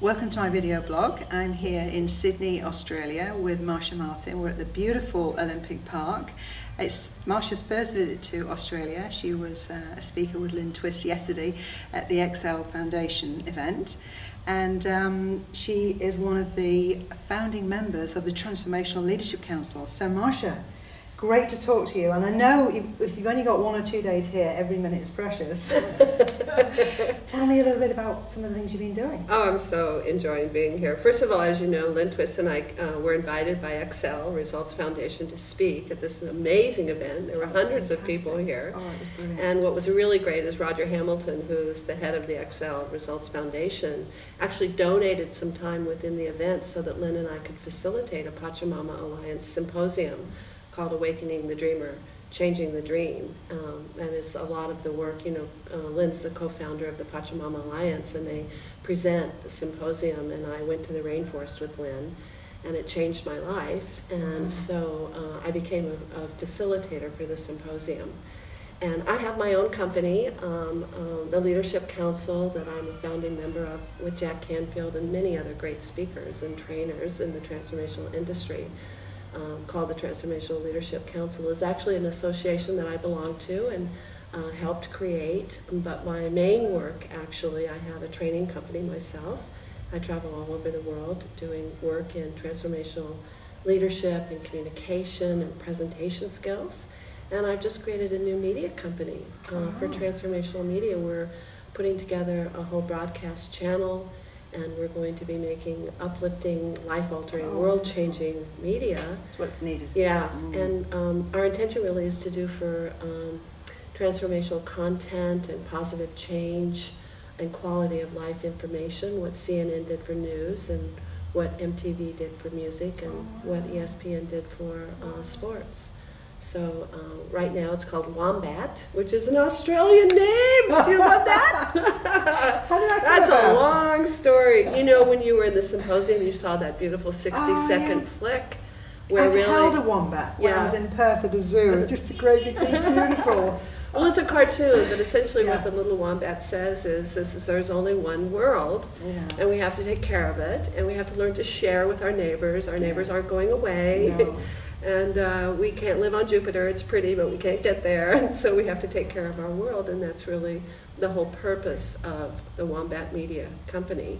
Welcome to my video blog. I'm here in Sydney, Australia with Marcia Martin. We're at the beautiful Olympic Park. It's Marcia's first visit to Australia. She was a speaker with Lynne Twist yesterday at the Excel Foundation event. And she is one of the founding members of the Transformational Leadership Council. So Marcia, great to talk to you. And I know if you've only got 1 or 2 days here, every minute is precious. Tell me a little bit about some of the things you've been doing. Oh, I'm so enjoying being here. First of all, as you know, Lynne Twist and I were invited by Excel Results Foundation to speak at this amazing event. There were hundreds of people here. Oh, it was brilliant. And what was really great is Roger Hamilton, who's the head of the Excel Results Foundation, actually donated some time within the event so that Lynne and I could facilitate a Pachamama Alliance Symposium called Awakening the Dreamer, Changing the Dream. And it's a lot of the work, you know, Lynne's the co-founder of the Pachamama Alliance, and they present the symposium, and I went to the rainforest with Lynne, and it changed my life. And so I became a facilitator for the symposium. And I have my own company, the Leadership Council, that I'm a founding member of with Jack Canfield and many other great speakers and trainers in the transformational industry. Called the Transformational Leadership Council. Is actually an association that I belong to and helped create, but my main work, actually, I have a training company myself. I travel all over the world doing work in transformational leadership and communication and presentation skills. And I've just created a new media company for transformational media. We're putting together a whole broadcast channel, and we're going to be making uplifting, life-altering, world-changing media. That's what's needed. Yeah, and our intention really is to do for transformational content and positive change and quality of life information, what CNN did for news and what MTV did for music and what ESPN did for sports. So right now it's called Wombat, which is an Australian name. Do you love that? How did that come That's about? a long story. You know, when you were in the symposium, you saw that beautiful 60-second flick. Where I've held a wombat when I was in Perth at a zoo. Just a great big thing, beautiful. Well, it's a cartoon, but essentially what the little wombat says is there's only one world, and we have to take care of it, and we have to learn to share with our neighbors. Our neighbors aren't going away. No. And we can't live on Jupiter. It's pretty, but we can't get there. And so we have to take care of our world, and that's really the whole purpose of the Wombat Media Company,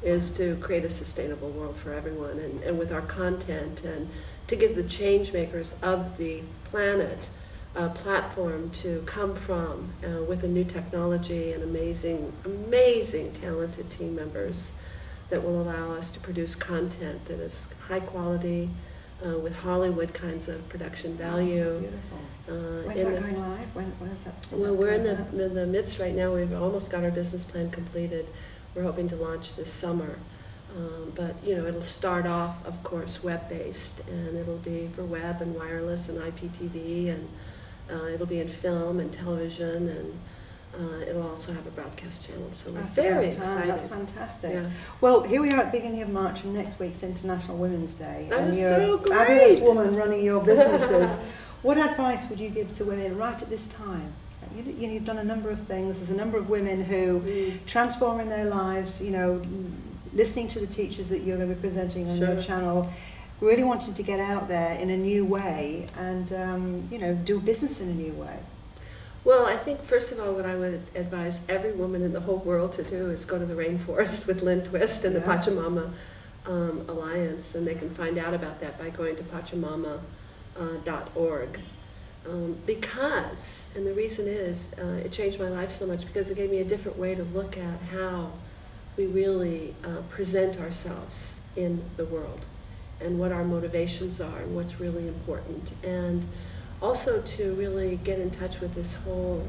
is to create a sustainable world for everyone, and with our content, and to give the change makers of the planet a platform to come from with a new technology and amazing, amazing talented team members that will allow us to produce content that is high quality, with Hollywood kinds of production value. Beautiful. When's that going live? When is that? Well, we're in the midst right now. We've almost got our business plan completed. We're hoping to launch this summer. But, you know, it'll start off, of course, web-based, and it'll be for web and wireless and IPTV, and it'll be in film and television, and it'll also have a broadcast channel, so we're very excited. That's fantastic. Yeah. Well, here we are at the beginning of March, and next week's International Women's Day. That and is you're so a fabulous great. woman running your businesses. What advice would you give to women right at this time? You've done a number of things. There's a number of women who transforming their lives, you know, listening to the teachers that you're going to be presenting on your channel, really wanting to get out there in a new way and, you know, do business in a new way. Well, I think, first of all, what I would advise every woman in the whole world to do is go to the rainforest with Lynne Twist and the Pachamama Alliance, and they can find out about that by going to pachamama.org. Because, and the reason is, it changed my life so much because it gave me a different way to look at how we really present ourselves in the world and what our motivations are and what's really important. And also to really get in touch with this whole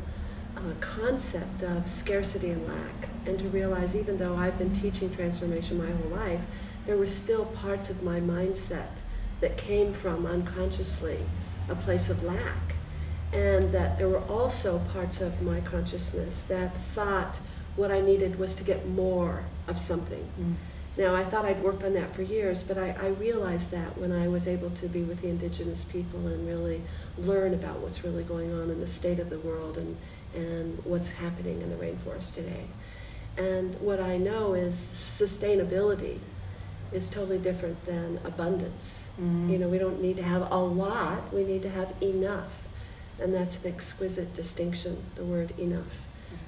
concept of scarcity and lack, and to realize even though I've been teaching transformation my whole life, there were still parts of my mindset that came from unconsciously a place of lack, and that there were also parts of my consciousness that thought what I needed was to get more of something. Now, I thought I'd worked on that for years, but I realized that when I was able to be with the indigenous people and really learn about what's really going on in the state of the world and what's happening in the rainforest today. And what I know is sustainability is totally different than abundance. You know, we don't need to have a lot, we need to have enough. And that's an exquisite distinction, the word enough.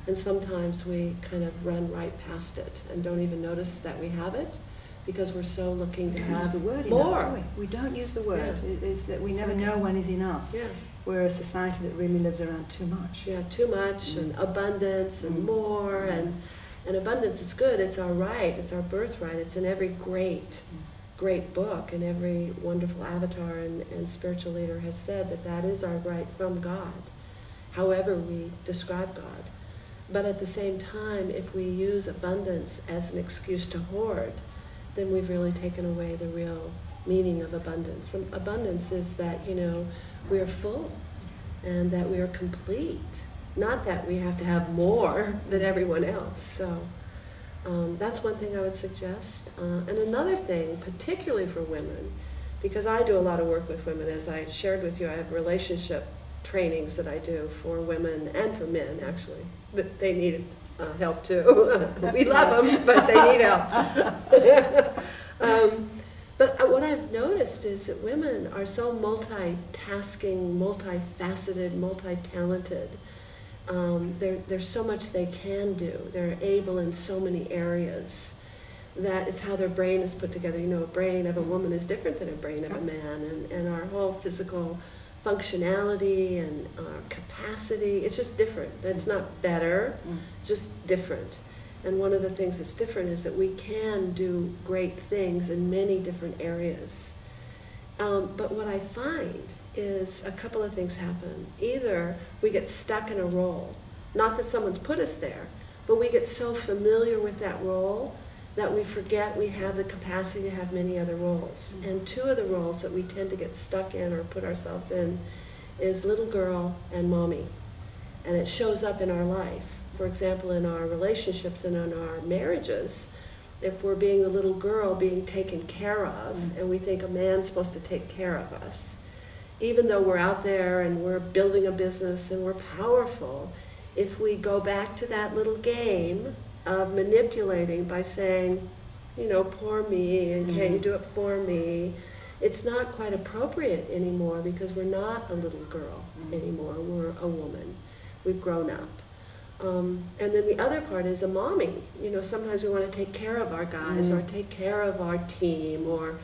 And sometimes we kind of run right past it and don't even notice that we have it because we're so looking to have use the word more. Enough, do we? We don't use the word. Yeah. It is that we It's never okay. know when is enough. Yeah. We're a society that really lives around too much. Yeah, too much and abundance and more and abundance is good. It's our right. It's our birthright. It's in every great book, and every wonderful avatar and spiritual leader has said that that is our right from God, however we describe God. But at the same time, if we use abundance as an excuse to hoard, then we've really taken away the real meaning of abundance. Abundance is that, you know, we are full and that we are complete, not that we have to have more than everyone else. So that's one thing I would suggest. And another thing, particularly for women, because I do a lot of work with women, as I shared with you, I have relationship trainings that I do for women and for men, actually. They need help too. We love them, but they need help. But what I've noticed is that women are so multitasking, multifaceted, multi-talented. There's so much they can do. They're able in so many areas that it's how their brain is put together. You know, a brain of a woman is different than a brain of a man, and our whole physical functionality and capacity, it's just different. It's not better, just different. And one of the things that's different is that we can do great things in many different areas. But what I find is a couple of things happen. Either we get stuck in a role, not that someone's put us there, but we get so familiar with that role that we forget we have the capacity to have many other roles. And two of the roles that we tend to get stuck in or put ourselves in is little girl and mommy. And it shows up in our life. For example, in our relationships and in our marriages, if we're being the little girl being taken care of, and we think a man's supposed to take care of us, even though we're out there and we're building a business and we're powerful, if we go back to that little game of manipulating by saying, you know, poor me, and can you do it for me, it's not quite appropriate anymore because we're not a little girl anymore, we're a woman. We've grown up. And then the other part is a mommy. You know, sometimes we want to take care of our guys or take care of our team or,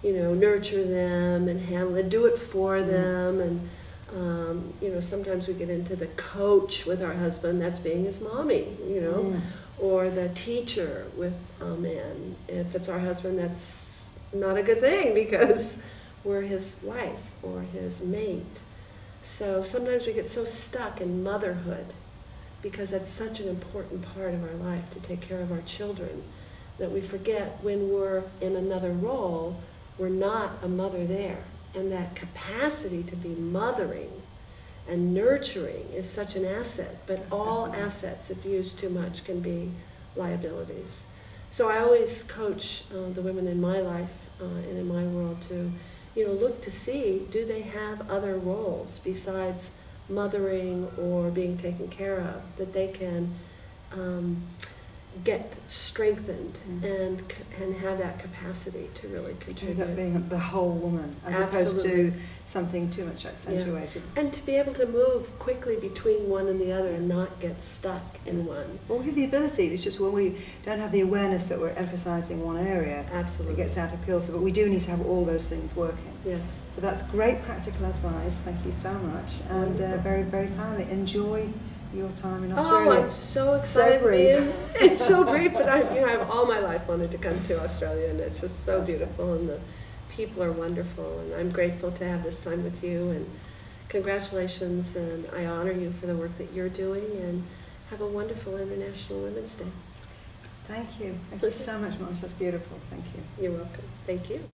you know, nurture them and handle it, do it for them. And, you know, sometimes we get into the coach with our husband, that's being his mommy, you know, or the teacher with a man. If it's our husband, that's not a good thing because we're his wife or his mate. So sometimes we get so stuck in motherhood because that's such an important part of our life, to take care of our children, that we forget when we're in another role, we're not a mother there. And that capacity to be mothering and nurturing is such an asset, but all assets, if used too much, can be liabilities. So I always coach the women in my life and in my world to, you know, look to see, do they have other roles besides mothering or being taken care of, that they can get strengthened and have that capacity to really contribute. End up being the whole woman as opposed to something too much accentuated. Yeah. And to be able to move quickly between one and the other and not get stuck in one. Well, we have the ability, it's just when we don't have the awareness that we're emphasising one area, Absolutely. it gets out of kilter. But we do need to have all those things working. Yes. So that's great practical advice. Thank you so much. And very, very timely. Enjoy your time in Australia. Oh, I'm so excited. So brief. It's so brief, but I've all my life wanted to come to Australia, and it's just so beautiful, and the people are wonderful, and I'm grateful to have this time with you, and congratulations, and I honor you for the work that you're doing, and have a wonderful International Women's Day. Thank you. Thank you so much, Marcia. That's beautiful. Thank you. You're welcome. Thank you.